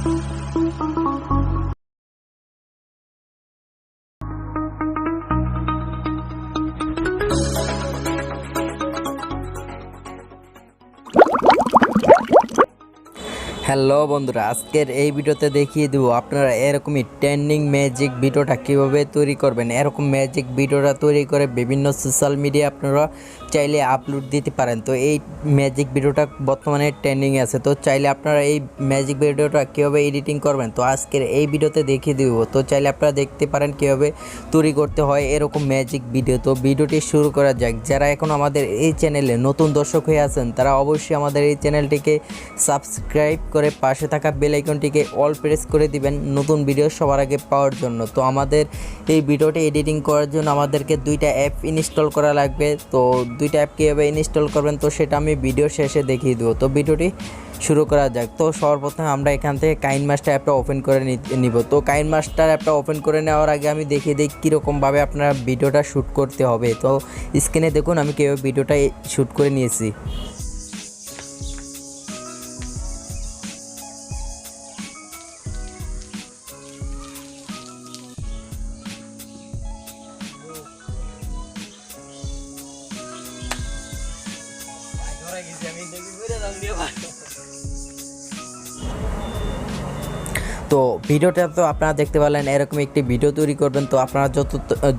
Hello বন্ধুরা, আজকের এই ভিডিওতে দেখিয়ে দেবো আপনারা এরকমই ট্রেন্ডিং ম্যাজিক ভিডিওটা কীভাবে তৈরি করবেন। এরকম ম্যাজিক ভিডিওটা তৈরি করে বিভিন্ন সোশ্যাল মিডিয়া আপনারা চাইলে আপলোড দিতে পারেন। তো এই ম্যাজিক ভিডিওটা বর্তমানে ট্রেন্ডিংয়ে আছে, তো চাইলে আপনারা এই ম্যাজিক ভিডিওটা কীভাবে এডিটিং করবেন তো আজকের এই ভিডিওতে দেখিয়ে দেবো। তো চাইলে আপনারা দেখতে পারেন কীভাবে তৈরি করতে হয় এরকম ম্যাজিক ভিডিও। তো ভিডিওটি শুরু করা যাক। যারা এখন আমাদের এই চ্যানেলে নতুন দর্শক হয়ে আছেন তারা অবশ্যই আমাদের এই চ্যানেলটিকে সাবস্ক্রাইব করে পাশে থাকা বেল আইকনটিকে অল প্রেস করে দিবেন নতুন ভিডিও সবার আগে পাওয়ার জন্য। তো আমাদের এই ভিডিওটি এডিটিং করার জন্য আমাদেরকে দুইটা অ্যাপ ইনস্টল করা লাগবে। তো দুইটা অ্যাপ কীভাবে ইনস্টল করবেন তো সেটা আমি ভিডিওর শেষে দেখিয়ে দেবো। তো ভিডিওটি শুরু করা যাক। তো সর্বপ্রথম আমরা এখান থেকে কাইনমাস্টার অ্যাপটা ওপেন করে নিব। তো কাইনমাস্টার অ্যাপটা ওপেন করে নেওয়ার আগে আমি দেখিয়ে দিই কীরকমভাবে আপনারা ভিডিওটা শ্যুট করতে হবে। তো স্ক্রিনে দেখুন আমি কীভাবে ভিডিওটা শ্যুট করে নিয়েছি। তো ভিডিওটা তো আপনারা দেখতে পারলেন, এরকম একটি ভিডিও তৈরি করবেন। তো আপনারা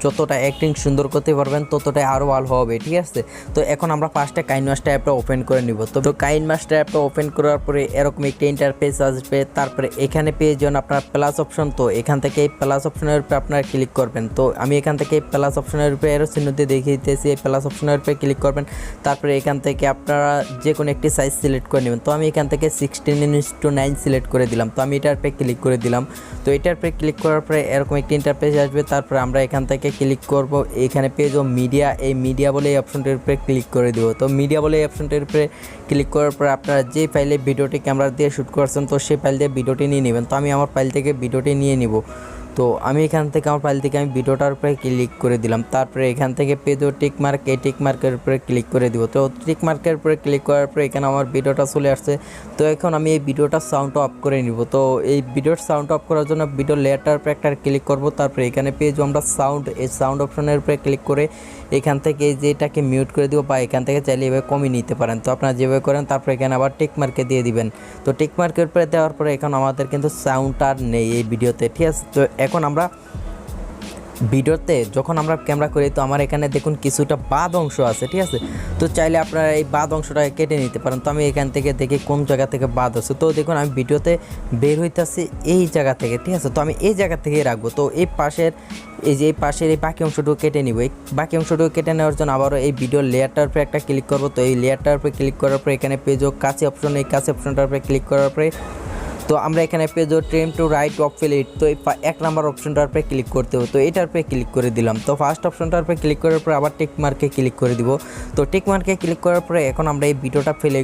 যতটা অ্যাক্টিং সুন্দর করতে পারবেন ততটাই আরও ভালো হবে, ঠিক আছে। তো এখন আমরা ফার্স্টে কাইনমাস্টার অ্যাপটা ওপেন করে নিব। তো কাইনমাস্টার অ্যাপটা ওপেন করার পরে এরকম একটি ইন্টারফেস আসবে। তারপরে এখানে পেয়ে যান আপনার প্লাস অপশন। তো এখান থেকে এই প্লাস অপশনের উপরে আপনারা ক্লিক করবেন। তো আমি এখান থেকে এই প্লাস অপশনের উপরে এরো চিহ্ন দিয়ে দেখিয়ে দিতেছি, এই প্লাস অপশনের উপরে ক্লিক করবেন। তারপরে এখান থেকে আপনারা যে কোনো একটি সাইজ সিলেক্ট করে নেবেন। তো আমি এখান থেকে 16:9 সিলেক্ট করে দিলাম। তো আমি এটার উপরে ক্লিক করে দিলাম। তো এটার উপরে ক্লিক করার পরে এরকম একটি ইন্টারফেস আসবে। তারপরে আমরা এখান থেকে ক্লিক করব, এখানে পেয়ে যাবো মিডিয়া। এই মিডিয়া বলে এই অপশনটির উপরে ক্লিক করে দেবো। তো মিডিয়া বলে এই অপশনটির উপরে ক্লিক করার পরে আপনারা যে ফাইলে ভিডিওটি ক্যামেরা দিয়ে শ্যুট করছেন তো সেই ফাইল দিয়ে ভিডিওটি নিয়ে নেবেন। তো আমি আমার ফাইল থেকে ভিডিওটি নিয়ে নিব। তো আমি এখান থেকে আমার ফাইল থেকে আমি ভিডিওটার উপরে ক্লিক করে দিলাম। তারপরে এখান থেকে পেয়ে দেবো টিক মার্ক, এই টিক মার্কের উপরে ক্লিক করে দিব। তো টিক মার্কের উপরে ক্লিক করার পরে এখানে আমার ভিডিওটা চলে আসছে। তো এখন আমি এই ভিডিওটার সাউন্ড অফ করে নিব। তো এই ভিডিওর সাউন্ড অফ করার জন্য ভিডিও লেয়ারটার উপরে একটা ক্লিক করব। তারপরে এখানে পেয়ে যাবো আমরা সাউন্ড, এই সাউন্ড অপশনের উপরে ক্লিক করে এখান থেকে এই যে এটাকে মিউট করে দিব, বা এখান থেকে চাইলে এভাবে কমিয়ে নিতে পারেন। তো আপনারা যেভাবে করেন তারপরে এখানে আবার টিক মার্কে দিয়ে দিবেন। তো টিক মার্কের উপরে দেওয়ার পরে এখন আমাদের কিন্তু সাউন্ড আর নেই এই ভিডিওতে, ঠিক আছে। তো এখন আমরা ভিডিওতে যখন আমরা ক্যামেরা করি তো আমার এখানে দেখুন কিছুটা বাদ অংশ আছে, ঠিক আছে। তো চাইলে আপনারা এই বাদ অংশটা কেটে নিতে পারেন। তো আমি এখান থেকে দেখি কোন জায়গা থেকে বাদ আছে। তো দেখুন আমি ভিডিওতে বের হইতেছি এই জায়গা থেকে, ঠিক আছে। তো আমি এই জায়গা থেকেই রাখবো। তো এই পাশের এই বাকি অংশটুকু কেটে নিব। এই বাকি অংশটুকু কেটে নেওয়ার জন্য আবারও এই ভিডিও লেয়ারটার উপরে একটা ক্লিক করবো। তো এই লেয়ারটার উপরে ক্লিক করার পরে এখানে পেয়ে যাবো কাছে অপশন, এই কাছে অপশনটার উপরে ক্লিক করার পরে তো আমরা এখানে পেয়ে যাবো ট্রিম টু রাইট অফ ফিলিট। তো এই 1 নাম্বার অপশনটার উপরে ক্লিক করতে হবে। তো এটার উপরে ক্লিক করে দিলাম। তো ফার্স্ট অপশনটার উপরে ক্লিক করার পরে আবার টিক মার্কে ক্লিক করে দিব। তো টিক মার্কে ক্লিক করার পরে এখন আমরা এই ভিডিওটা ফেলে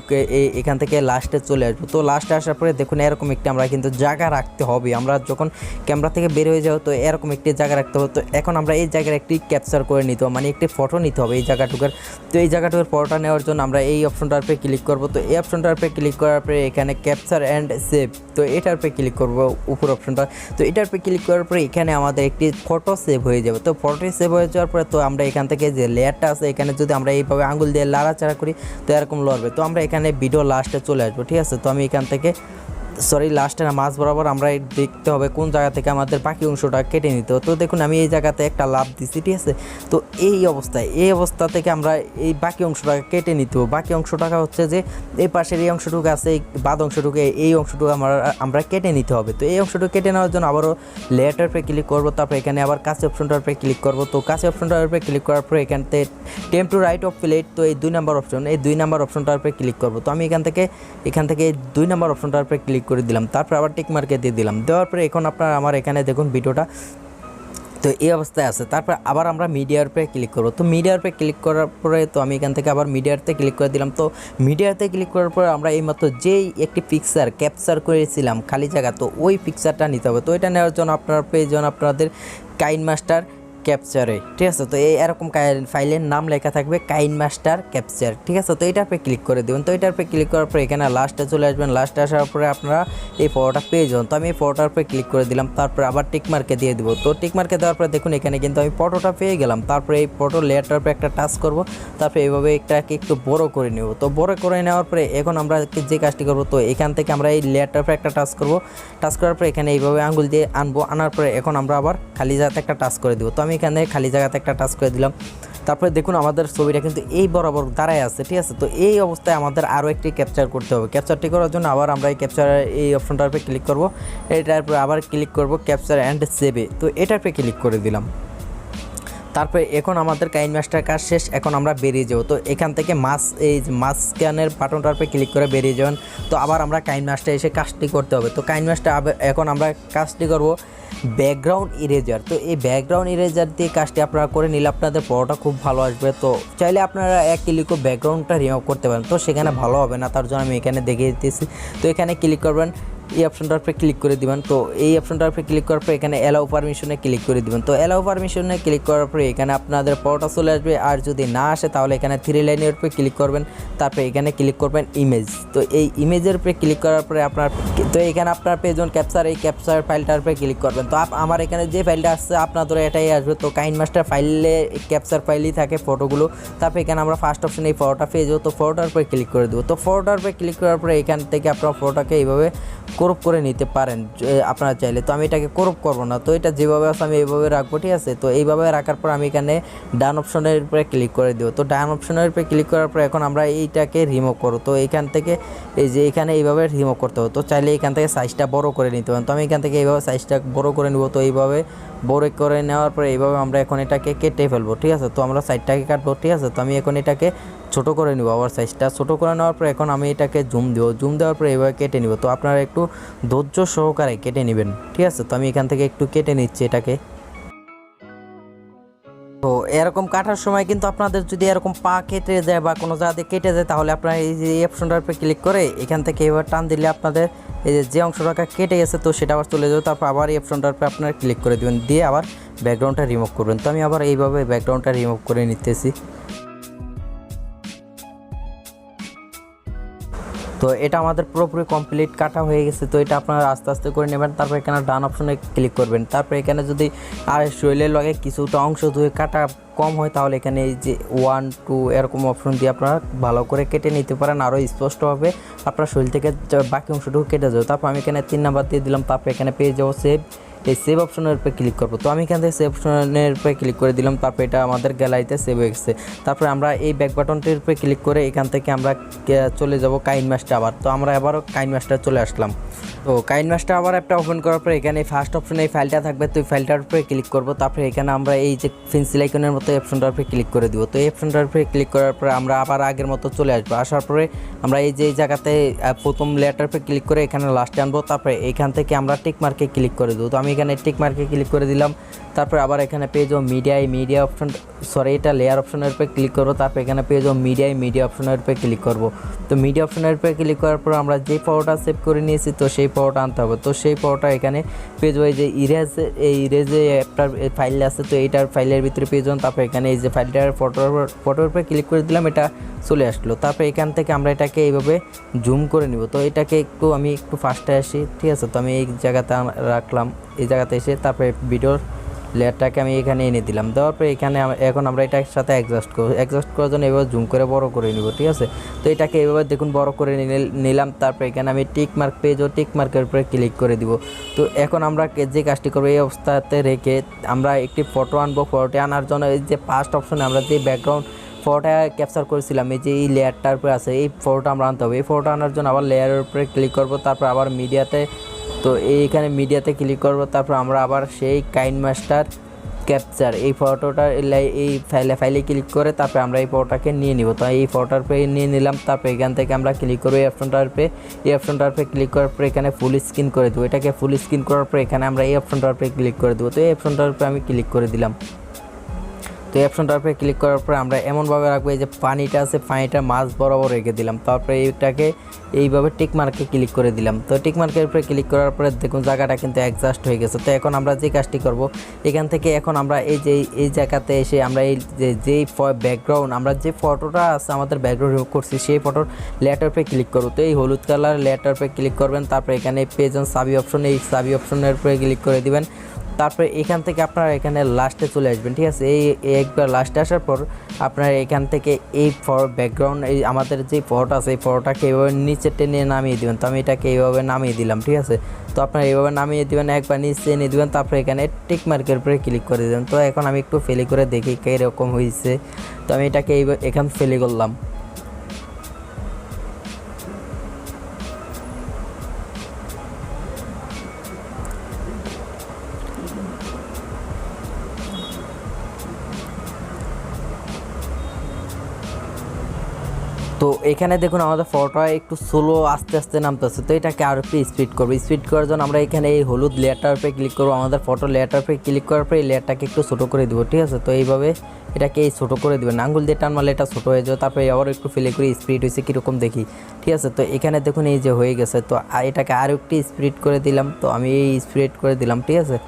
এখান থেকে লাস্টে চলে আসবো। তো লাস্টে আসার পরে দেখুন এরকম একটি আমরা কিন্তু জায়গা রাখতে হবে। আমরা যখন ক্যামেরা থেকে বের হয়ে যাবো তো এরকম একটি জায়গা রাখতে হবে। তো এখন আমরা এই জায়গার একটি ক্যাপচার করে নিতে হবে, মানে একটি ফটো নিতে হবে এই জায়গাটুকুর। তো এই জায়গাটুকুর ফটোটা নেওয়ার জন্য আমরা এই অপশনটার উপরে ক্লিক করব। তো এই অপশনটার উপরে ক্লিক করার পরে এখানে ক্যাপচার অ্যান্ড সেভ, তো এটার উপরে ক্লিক করব উপর অপশনটা। তো এটার উপরে ক্লিক করার পরে এখানে আমাদের একটি ফটো সেভ হয়ে যাবে। তো ফটোটি সেভ হয়ে যাওয়ার পরে তো আমরা এখান থেকে যে লেয়ারটা আছে এখানে যদি আমরা এইভাবে আঙুল দিয়ে লাড়াচাড়া করি তো এরকম লড়বে। তো আমরা এখানে ভিডিও লাস্টে চলে আসবো, ঠিক আছে। তো আমি এখান থেকে লাস্টে না মাঝ বরাবর আমরা দেখতে হবে কোন জায়গা থেকে আমাদের বাকি অংশটা কেটে নিতে হবে। তো দেখুন আমি এই জায়গাতে একটা লাভ দিচ্ছি, ঠিক আছে। তো এই অবস্থা থেকে আমরা এই বাকি অংশটাকে কেটে নিতে হবে। বাকি অংশটা হচ্ছে যে এই পাশের এই অংশটুকু আছে, এই বাদ অংশটুকু, এই অংশটুকু আমরা কেটে নিতে হবে। তো এই অংশটুকু কেটে নেওয়ার জন্য আবারও লেয়ারটার উপরে ক্লিক করবো। তারপরে এখানে আবার কাছে অপশনটার উপরে ক্লিক করবো। তো কাছে অপশনটার উপরে ক্লিক করার পরে এখান থেকে টেম টু রাইট অফ প্লেট, তো এই 2 নাম্বার অপশন, এই 2 নাম্বার অপশনটার উপরে ক্লিক করবো। তো আমি এখান থেকে এই 2 নাম্বার অপশনটার উপরে ক্লিক করে দিলাম। তারপর আবার টিক মার্কে দিয়ে দিলাম। দেওয়ার পরে এখন আপনারা আমার এখানে দেখুন ভিডিওটা তো এই অবস্থায় আছে। তারপর আবার আমরা মিডিয়ার উপরে ক্লিক করব। তো মিডিয়ার উপরে ক্লিক করার পরে তো আমি এখান থেকে আবার মিডিয়াতে ক্লিক করে দিলাম। তো মিডিয়াতে ক্লিক করার পরে আমরা এইমাত্র যেই একটি পিকচার ক্যাপচার করেছিলাম খালি জায়গা, তো ওই পিকচারটা নিতে হবে। তো এটা নেওয়ার জন্য আপনারা পেয়ে যান আপনাদের কাইনমাস্টার ক্যাপচারে, ঠিক আছে। তো এই এরকম ফাইলের নাম লেখা থাকবে কাইনমাস্টার ক্যাপচার, ঠিক আছে। তো এটার উপরে ক্লিক করে দেবেন। তো এটার উপরে ক্লিক করার পরে এখানে লাস্টে চলে আসবেন। লাস্টে আসার পরে আপনারা এই ফটোটা পেয়ে যাবেন। তো আমি এই ফটোটার উপরে ক্লিক করে দিলাম, তারপরে আবার টিকমার্কে দিয়ে দিব। তো টিকমার্কে দেওয়ার পরে দেখুন এখানে কিন্তু আমি ফটোটা পেয়ে গেলাম। তারপরে এই ফটো লেয়ারটার উপরে একটা টাচ করব, তারপরে এইভাবে এটাকে একটু বড় করে নেব। তো বড় করে নেওয়ার পরে এখন আমরা যে কাজটি করব, তো এখান থেকে আমরা এই লেয়ারটার উপরে একটা টাচ করব। টাচ করার পরে এখানে এইভাবে আঙ্গুল দিয়ে আনবো, আনার পরে এখন আমরা আবার খালি জায়গাতে একটা টাচ করে দেবো। তো আমি এখানে খালি জায়গাতে একটা টাচ করে দিলাম। তারপরে দেখুন আমাদের ছবিটা কিন্তু এই বরাবর দাঁড়ায় আছে, ঠিক আছে। তো এই অবস্থায় আমাদের আরও একটি ক্যাপচার করতে হবে। ক্যাপচারটি করার জন্য আবার আমরা এই ক্যাপচার এই অপশনটার উপরে ক্লিক করব। এটার উপরে আবার ক্লিক করব ক্যাপচার অ্যান্ড সেভে। তো এটার উপরে ক্লিক করে দিলাম। তারপরে এখন আমাদের কাইনমাস্টার কাজ শেষ, এখন আমরা বেরিয়ে যাব। তো এখান থেকে এই মাস স্ক্যানের বাটনটার উপরে ক্লিক করে বেরিয়ে যাবেন। তো আবার আমরা কাইনমাস্টার এসে কাজটি করতে হবে। তো কাইনমাস্টার এখন আমরা কাজটি করব ব্যাকগ্রাউন্ড ইরেজার। তো এই ব্যাকগ্রাউন্ড ইরেজার দিয়ে কাজটি আপনারা করে নিলে আপনাদের পড়াটা খুব ভালো আসবে। তো চাইলে আপনারা এক ক্লিকও ব্যাকগ্রাউন্ডটা রিমুভ করতে পারেন, তো সেখানে ভালো হবে না, তার জন্য আমি এখানে দেখিয়ে দিতেছি। তো এখানে ক্লিক করবেন, এই অপশনটার উপরে ক্লিক করে দিবেন। তো এই অপশনটার উপরে ক্লিক করার পর এখানে অ্যালাউ পারমিশনে ক্লিক করে দিবেন। তো অ্যালাউ পারমিশনে ক্লিক করার পরে এখানে আপনাদের ফটোটা চলে আসবে। আর যদি না আসে তাহলে এখানে 3 লাইনের উপরে ক্লিক করবেন, তারপরে এখানে ক্লিক করবেন ইমেজ। তো এই ইমেজের উপরে ক্লিক করার পরে এখানে আপনার পেজন ক্যাপচার, এই ক্যাপচার ফাইলটার উপরে ক্লিক করবেন। তো আমার এখানে যে ফাইলটা আসছে আপনাদের এটাই আসবে। তো কাইনমাস্টার ফাইলে ক্যাপচার ফাইলই থাকে ফটোগুলো। তারপরে এখানে আমরা ফার্স্ট অপশনে এই ফটোটা পেয়ে যাবো। তো ফটোটার উপরে ক্লিক করে দেবো। তো ফটোটার উপরে ক্লিক করার পরে এখান থেকে আপনার ফটোটাকে এইভাবে ক্রপ করে নিতে পারেন আপনারা চাইলে। তো আমি এটাকে ক্রপ করব না, তো এটা যেভাবে আছে আমি এইভাবে রাখবো, ঠিক আছে। তো এইভাবে রাখার পর আমি এখানে ডান অপশনের উপরে ক্লিক করে দেবো। তো ডান অপশনের উপরে ক্লিক করার পর এখন আমরা এইটাকে রিমুভ করব। তো এইখান থেকে এই যে এখানে এইভাবে রিমুভ করতে হবে। তো চাইলে এখান থেকে সাইজটা বড় করে নিতে পারেন। তো আমি এখান থেকে এইভাবে সাইজটা বড় করে নেব। তো এইভাবে বড় করে নেওয়ার পরে এইভাবে আমরা এখন এটাকে কেটে ফেলবো, ঠিক আছে। তো আমরা সাইডটাকে কাটবো, ঠিক আছে। তো আমি এখন এটাকে ছোট করে নিব, আবার সাইজটা ছোট করে নেওয়ার পর এখন আমি এটাকে জুম দেবো। জুম দেওয়ার পরে এইভাবে কেটে নিব। তো আপনারা একটু ধৈর্য সহকারে কেটে নেবেন, ঠিক আছে। তো আমি এখান থেকে একটু কেটে নিচ্ছি এটাকে। তো এরকম কাটার সময় কিন্তু আপনাদের যদি এরকম পা কেটে যায় বা কোনো জায়গাতে কেটে যায়, তাহলে আপনারা এই যে এই অপশনটার উপরে ক্লিক করে এখান থেকে এবার টান দিলে আপনাদের এই যে অংশটা কেটে গেছে তো সেটা আবার চলে যাবে। তারপর আবার এই অপশনটার উপরে আপনারা ক্লিক করে দেবেন, দিয়ে আবার ব্যাকগ্রাউন্ডটা রিমুভ করবেন। তো আমি আবার এইভাবে ব্যাকগ্রাউন্ডটা রিমুভ করে নিতেছি। তো এটা আমাদের পুরোপুরি কমপ্লিট কাটা হয়ে গেছে। তো এটা আপনারা আস্তে আস্তে করে নেবেন। তারপর এখানে ডান অপশনে ক্লিক করবেন। তারপর এখানে যদি আর শরীরের লগে কিছুটা অংশ ধুয়ে কাটা কম হয় তাহলে এখানে এই যে 1 2 এরকম অপশন দিয়ে আপনারা ভালো করে কেটে নিতে পারেন, আরও স্পষ্টভাবে আপনার শরীর থেকে বাকি অংশটুকু কেটে যাবে। তারপর আমি এখানে 3 নাম্বার দিয়ে দিলাম। তারপর এখানে পেয়ে যাবো সেভ, এই সেভ অপশনের উপরে ক্লিক করবো। তো আমি এখান থেকে সেভ অপশনের উপরে ক্লিক করে দিলাম। তারপর এটা আমাদের গ্যালারিতে সেভ হয়ে গেছে। তারপরে আমরা এই ব্যাক বাটনটির উপরে ক্লিক করে এখান থেকে আমরা চলে যাব কাইনমাস্টার আবার। তো আমরা আবারও কাইনমাস্টার চলে আসলাম। তো কাইনমাস্টার আবার একটা ওপেন করার পরে এখানে ফার্স্ট অপশনে এই ফাইলটা থাকবে। তো এই ফাইলটার উপরে ক্লিক করবো। তারপরে এখানে আমরা এই যে পেন্সিল আইকনের মতো অপশনটার উপরে ক্লিক করে দিব। তো এই অপশনটার উপরে ক্লিক করার পরে আমরা আবার আগের মতো চলে আসবো। আসার পরে আমরা এই যে এই জায়গাতে প্রথম লেয়ারটার উপরে ক্লিক করে এখানে লাস্টে আনবো। তারপরে এখান থেকে আমরা টিক মার্কে ক্লিক করে দেবো। তো আমি এখানে টিক মার্কে ক্লিক করে দিলাম। তারপরে আবার এখানে পেয়ে যাবো মিডিয়া অপশন, সরি এটা লেয়ার অপশনের উপরে ক্লিক করবো। তারপর এখানে পেয়ে যাবো মিডিয়া অপশনের উপরে ক্লিক করব। তো মিডিয়া অপশনের উপরে ক্লিক করার পর আমরা যে ফটোটা সেভ করে নিয়েছি তো সেই ফটোটা আনতে হবে। তো সেই ফটোটা এখানে পেয়ে যাবো এই যে ইরেজে একটা ফাইল আছে। তো এইটার ফাইলের ভিতরে পেয়ে যাবেন। তারপর এখানে এই যে ফাইলটার ফটোর উপরে ক্লিক করে দিলাম, এটা চলে আসলো। তারপর এখান থেকে আমরা এটাকে এইভাবে জুম করে নিব। তো এটাকে আমি একটু ফাস্টে আসি, ঠিক আছে। তো আমি এই জায়গাতে রাখলাম, এই জায়গাতে এসে তারপরে ভিডিওর লেয়ারটাকে আমি এখানে এনে দিলাম। দেওয়ার পরে এখানে এখন আমরা এটার সাথে অ্যাডজাস্ট করার জন্য এভাবে জুম করে বড় করে নিব, ঠিক আছে। তো এটাকে এভাবে দেখুন বড় করে নিলাম। তারপরে এখানে আমি টিক মার্ক পেয়ে যাবো, টিক মার্কের উপরে ক্লিক করে দিব। তো এখন আমরা যে কাজটি করবো এই অবস্থাতে রেখে আমরা একটি ফটো আনবো। ফটোটি আনার জন্য এই যে ফার্স্ট অপশনে আমরা যে ব্যাকগ্রাউন্ড ফটোটা ক্যাপচার করেছিলাম এই যে এই লেয়ারটার উপরে আছে, এই ফটোটা আমরা আনতে হবে। এই ফটোটা আনার জন্য আবার লেয়ারের উপরে ক্লিক করব। তারপর আবার মিডিয়াতে, তো এইখানে মিডিয়াতে ক্লিক করব। তারপর আমরা আবার সেই কাইনমাস্টার ক্যাপচার এই ফটোটা এই ফাইলে ক্লিক করে তারপরে আমরা এই ফটোটাকে নিয়ে নিব। তো এই ফটোটার উপরে নিয়ে নিলাম। তারপর এখান থেকে আমরা ক্লিক করবো এই অপশনটার উপরে ক্লিক করার পরে এখানে ফুল স্ক্রিন করে দেবো। এটাকে ফুল স্ক্রিন করার পরে এখানে আমরা এই অপশনটার উপরে ক্লিক করে দেবো। তো এই অপশনটার উপরে আমি ক্লিক করে দিলাম। তো এই অপশনটার উপরে ক্লিক করার পরে আমরা এমনভাবে রাখবো এই যে পানিটা আছে পানিটা মাছ বরাবর রেখে দিলাম। তারপরে এইটাকে এইভাবে টিক মার্কে ক্লিক করে দিলাম। তো টিক মার্কের উপরে ক্লিক করার পরে দেখুন জায়গাটা কিন্তু অ্যাডজাস্ট হয়ে গেছে। তো এখন আমরা যে কাজটি করব এখান থেকে এখন আমরা এই জায়গাতে এসে আমরা এই যেই ব্যাকগ্রাউন্ড আমরা যে ফটোটা আছে আমাদের ব্যাকগ্রাউন্ড রিমুভ করছি সেই ফটোর লেয়ারটার উপরে ক্লিক করব। তো এই হলুদ কালার লেয়ারটার উপরে ক্লিক করবেন। তারপরে এখানে পেজ অন সাবি অপশন এই সাবি অপশনের উপরে ক্লিক করে দিবেন। তারপরে এখান থেকে আপনারা এখানে লাস্টে চলে আসবেন, ঠিক আছে। এই একবার লাস্টে আসার পর আপনারা এখান থেকে এই ব্যাকগ্রাউন্ড এই আমাদের যে ফটোটা আছে এই ফটোটাকে এইভাবে নিচে টেনে নামিয়ে দেবেন। তো আমি এটাকে এইভাবে নামিয়ে দিলাম, ঠিক আছে। তো আপনারা এইভাবে নামিয়ে দেবেন, একবার নিচে এনে দেবেন। তারপরে এখানে টিক মার্কের উপরে ক্লিক করে দেবেন। তো এখন আমি একটু ফেলি করে দেখি কীরকম হয়েছে। তো আমি এটাকে এখান ফেলি করলাম। তো এখানে দেখুন আমাদের ফটোটা একটু স্লো আস্তে আস্তে নামতেছে। তো এটাকে আরও একটু স্পিড করবো। স্পিড করার জন্য আমরা এখানে এই হলুদ লেয়ারটার উপরে ক্লিক করবো। আমাদের ফটো লেয়ারটার উপরে ক্লিক করার পরে এই লেয়ারটাকে একটু ছোটো করে দেবো, ঠিক আছে। তো এইভাবে এটাকে এই ছোটো করে দেবেন, আঙ্গুল দিয়ে টান মারলে এটা ছোটো হয়ে যাবে। তারপরে আবার একটু ফেলে করে স্পিড হয়েছে কীরকম দেখি, ঠিক আছে। তো এখানে দেখুন এই যে হয়ে গেছে। তো এটাকে আরও একটু স্পিড করে দিলাম। তো আমি এই স্পিড করে দিলাম, ঠিক আছে।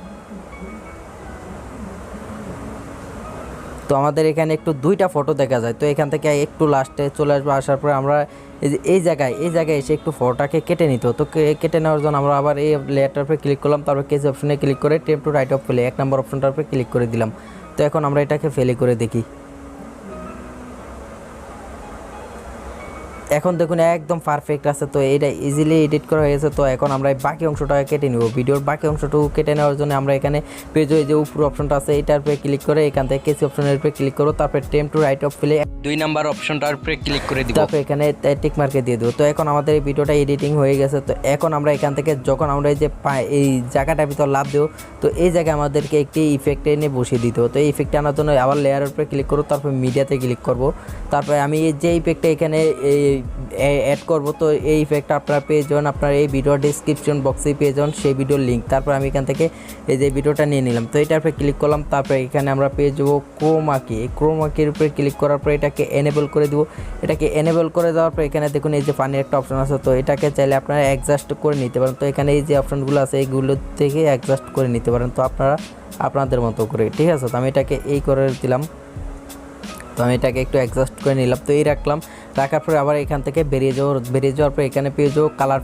তো আমাদের এখানে একটু দুইটা ফটো দেখা যায়। তো এখান থেকে একটু লাস্টে চলে আসবো। আসার পরে আমরা এই জায়গায় এসে একটু ফটোটাকে কেটে নিতে হতো। কেটে নেওয়ার জন্য আমরা আবার এই লেয়ারটার উপরে ক্লিক করলাম। তারপর কেস অপশনে ক্লিক করে টেপ টু রাইট অফ ফেলে 1 নম্বর অপশনটার উপরে ক্লিক করে দিলাম। তো এখন আমরা এটাকে ফেলে করে দেখি। এখন দেখুন একদম পারফেক্ট আছে। তো এটা ইজিলি এডিট করা হয়েছে। তো এখন আমরা এই বাকি অংশটা কেটে নেব। ভিডিওর বাকি অংশটুকু কেটে নেওয়ার জন্য আমরা এখানে পেজে যে উপর অপশনটা আছে এটার উপরে ক্লিক করে এখান থেকে কেসি অপশনের উপরে ক্লিক করব। তারপরে টেম টু রাইট অফ ফেলে 2 নাম্বার অপশনটার উপরে ক্লিক করে দিব। তারপরে এখানে টিক মার্কে দিয়ে দেবো। তো এখন আমাদের এই ভিডিওটা এডিটিং হয়ে গেছে। তো এখন আমরা এখান থেকে যখন আমরা এই যে এই জায়গাটার ভিতর লাভ দেবো তো এই জায়গায় আমাদেরকে একটি ইফেক্ট এনে বসিয়ে দিতে হবে। তো এই ইফেক্ট আনার জন্য আবার লেয়ারের উপরে ক্লিক করব। তারপর মিডিয়াতে ক্লিক করব। তারপরে আমি এই যে ইফেক্টটা এখানে অ্যাড করব। তো এই ইফেক্টটা আপনারা পেয়ে যাবেন আপনার এই ভিডিও ডিসক্রিপশন বক্সে পেয়ে যাবেন সেই ভিডিওর লিঙ্ক। তারপর আমি এখান থেকে এই যে ভিডিওটা নিয়ে নিলাম। তো এটার উপরে ক্লিক করলাম। তারপরে এখানে আমরা পেয়ে যাবো ক্রোমাকি। এই ক্রোমাকির উপরে ক্লিক করার পর এটাকে এনেবল করে দেবো। এটাকে এনেবল করে দেওয়ার পর এখানে দেখুন এই যে পানির একটা অপশন আছে। তো এটাকে চাইলে আপনারা অ্যাডজাস্ট করে নিতে পারেন। তো এখানে এই যে অপশনগুলো আছে এইগুলো থেকে অ্যাডজাস্ট করে নিতে পারেন। তো আপনারা আপনাদের মতো করে, ঠিক আছে। তো আমি এটাকে এই করে দিলাম। তো আমি এটাকে একটু অ্যাডজাস্ট করে নিলাম। তো এই রাখার পরে আবার এখান থেকে বেরিয়ে যাওয়ার পর এখানে পেয়ে যাবো কালার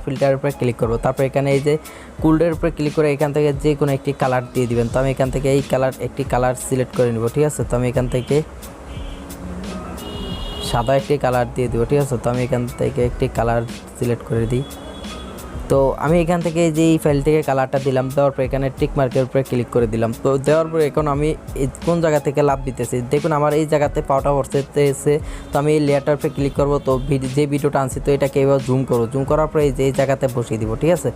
ফিল্টারের উপরে ক্লিক করবো। তারপর এখানে এই যে কুলডের উপরে ক্লিক করে এখান থেকে যে কোনো একটি কালার দিয়ে দিবেন। তো আমি এখান থেকে এই একটি কালার সিলেক্ট করে নেব, ঠিক আছে। তো আমি এখান থেকে সাদা একটি কালার দিয়ে দেবো, ঠিক আছে। তো আমি এখান থেকে একটি কালার সিলেক্ট করে দিই। তো আমি এখান থেকে যে এই ফাইল থেকে কালারটা দিলাম, দেওয়ার পর এখানে টিক মার্কের উপরে ক্লিক করে দিলাম। তো দেওয়ার পর এখন আমি কোন জায়গা থেকে লাভ দিতেছি দেখুন আমার এই জায়গাতে পাওয়াটা বসতেছে। তো আমি এই লেয়ারটার উপরে ক্লিক করব। তো যে ভিডিওটা আনছি তো এটাকে এবার জুম করবো। জুম করার পরে এই জায়গাতে বসিয়ে দিব, ঠিক আছে।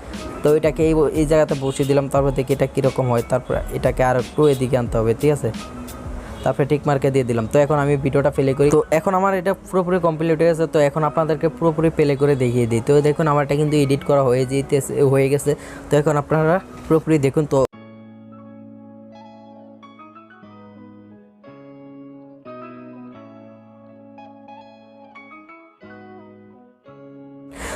তো এটাকে এই জায়গাতে বসিয়ে দিলাম। তারপর দেখি এটা কীরকম হয়। তারপর এটাকে আর একটু এদিকে আনতে হবে, ঠিক আছে। তারপরে টিক মার্কে দিয়ে দিলাম। তো এখন আমি ভিডিওটা প্লে করি। তো এখন আমার এটা পুরোপুরি কমপ্লিট হয়ে গেছে। তো এখন আপনাদেরকে পুরোপুরি প্লে করে দেখিয়ে দিই। তো দেখুন আমার এটা কিন্তু এডিট করা হয়ে গেছে। তো এখন আপনারা পুরোপুরি দেখুন। তো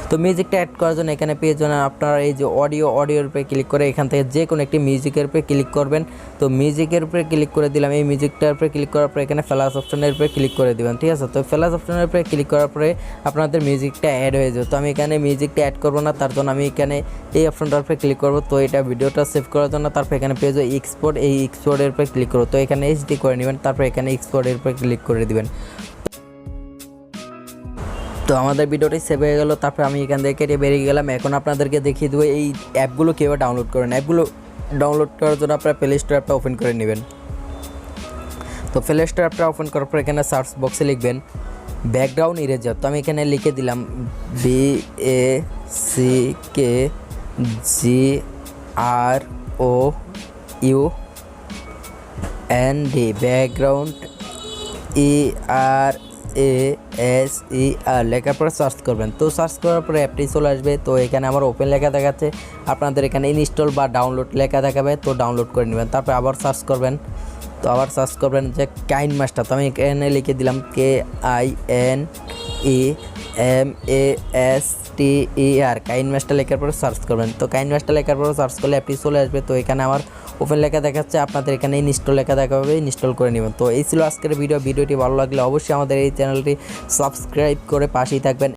তো মিউজিকটা অ্যাড করার জন্য এখানে পেয়ে যাবেন আপনারা এই যে অডিওর উপরে ক্লিক করে এখান থেকে যে কোনো একটি মিউজিকের উপরে ক্লিক করবেন। তো মিউজিকের উপরে ক্লিক করে দিলাম। এই মিউজিকটার উপরে ক্লিক করার পরে এখানে ফ্ল্যাশ অপশনের উপরে ক্লিক করে দেবেন, ঠিক আছে। তো ফ্ল্যাশ অপশনের উপরে ক্লিক করার পরে আপনাদের মিউজিকটা অ্যাড হয়ে যাবে। তো আমি এখানে মিউজিকটা অ্যাড করবো না, তার জন্য আমি এখানে এই অপশনটার উপরে ক্লিক করবো। তো এটা ভিডিওটা সেভ করার জন্য তারপর এখানে পেয়ে যাবে এক্সপোর্ট, এই এক্সপোর্টের উপরে ক্লিক করবো। তো এখানে এইচডি করে নেবেন। তারপর এখানে এক্সপোর্টের উপরে ক্লিক করে দিবেন। তো আমাদের ভিডিওটি সেভ হয়ে গেল। তারপর আমি এখান থেকে কেটে বেরিয়ে গেলাম। এখন আপনাদেরকে দেখিয়ে দেবো এই অ্যাপগুলো কীভাবে ডাউনলোড করেন। অ্যাপগুলো ডাউনলোড করার জন্য আপনারা প্লে স্টোর অ্যাপটা ওপেন করে নেবেন। তো প্লে স্টোর অ্যাপটা ওপেন করার পর এখানে সার্চ বক্সে লিখবেন ব্যাকগ্রাউন্ড ইরেজার। তো আমি এখানে লিখে দিলাম BACKGROUND ব্যাকগ্রাউন্ড ERASER লেখার পরে সার্চ করবেন। তো সার্চ করার পরে অ্যাপটি চলে আসবে। তো এখানে আমার ওপেন লেখা দেখাচ্ছে, আপনাদের এখানে ইনস্টল বা ডাউনলোড লেখা দেখাবে। তো ডাউনলোড করে নেবেন। তারপরে আবার সার্চ করবেন। তো আবার সার্চ করবেন যে কাইনমাস্টার। তো আমি এখানে লিখে দিলাম KINEMASTER, কাইনমাস্টার লেখার পরে সার্চ করবেন। তো কাইনমাস্টার লেখার পরে সার্চ করলে অ্যাপটি চলে আসবে। তো এখানে আমার ওপেন লেখা দেখাচ্ছে, আপনাদের এখানে ইনস্টল লেখা দেখাবে, ইনস্টল করে নেবেন। তো এই ছিল আজকের ভিডিওটি ভালো লাগলে অবশ্যই আমাদের এই চ্যানেলটি সাবস্ক্রাইব করে পাশেই থাকবেন।